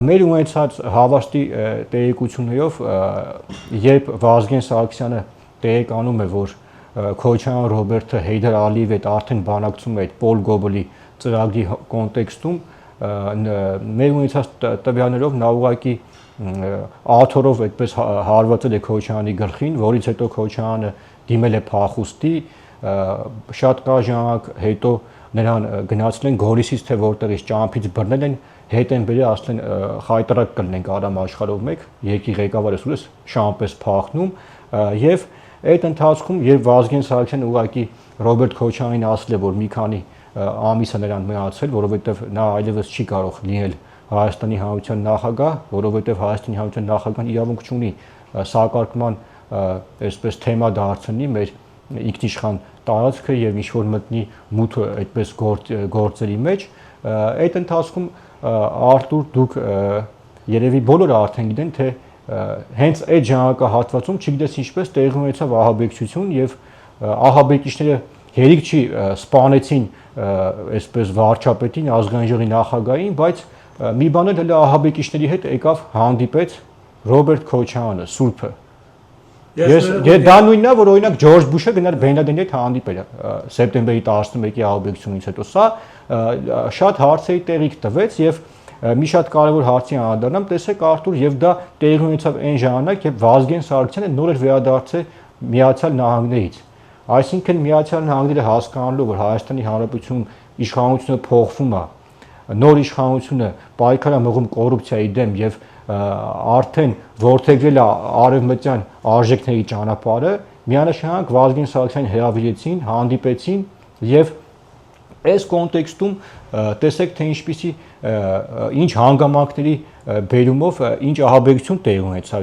Մեր ունեցած հավաստի տեղեկություններով, երբ Վազգեն Սարգսյանը տեղեկանում է, որ Քոչարյան Ռոբերտը Հեյդար Ալիևի հետ արդեն բանակցում է այդ Պոլ Գոբլի ծրագրի կոնտեքստում, մեր ունեցած տվյալներով նա ուղղակի աթոռով այդպես հարվածել է Քոչարյանի գլխին, որից հետո Քոչարյանը դիմել է փախուստի, շատ կարճ ժամանակ հետո նրան գնացել են Գորիսից, թե որտեղից ճամփից բռնել են, հետ են բերել, ասել են խայտարակ կլինենք Արամ Աշխարհով մեկ, երկի ղեկավարը սուրս շամպես փախնում եւ այդ ընթացքում երբ Վազգեն Սարգսյանը ուղղակի Ռոբերտ Քոչարյանին ասել է, որ մի քանի ամիս է նրան մնացել, որովհետեւ նա այլևս չի կարող լինել Հայաստանի Հանրության նախագահ, որովհետեւ Հայաստանի Հանրության նախագահան իրավունք չունի սակարկման այսպես թեմա դարձնի մեր ինքնիշխան տարածքը եւ ինչ որ մտնի մութը այդպես գործերի մեջ, այդ ընթացքում Արտուր դուք երևի բոլորը արդեն գիտեն, թե հենց այդ ժամանակահատվածում չգիտես ինչպես տեղի ունեցավ ահաբեկչություն եւ ահաբեկիչները հերիք չի սպանեցին այսպես վարչապետին, ազգային ժողովի նախագահին, բայց մի բան էլ ահաբեկիչների հետ եկավ հանդիպեց Ռոբերտ Քոչարյանը, Սուրբը։ Դա նույնն է, որ օրինակ Ջորջ Բուշը գնար Բեն Լադենի հետ հանդիպել սեպտեմբերի 11-ի ահաբեկությունից հետո։ Սա շատ հարցերի տեղիք տվեց եւ մի շատ կարևոր հարցի անդրադառնամ, տեսեք Արտուր, եւ դա տեղի ունեցավ այն ժամանակ, երբ Վազգեն Սարգսյանը նոր էր վերադարձել Միացյալ Նահանգներից։ Այսինքն Միացյալ Նահանգները հասկանալով, որ Հայաստանի Հանրապետությունում իշխանությունը փոխվում է, նոր իշխանությունը պայքար է մղում կոռուպցիայի դեմ եւ արդեն ворթեգրել է արևմտյան արժեքների ճանապարհը, միանշանակ Վազգեն Սարգսյանին հրավիրեցին, հանդիպեցին եւ այս կոնտեքստում տեսեք թե ինչպիսի ինչ հանգամանքների բերումով ինչ ահաբեկություն տեղի ունեցավ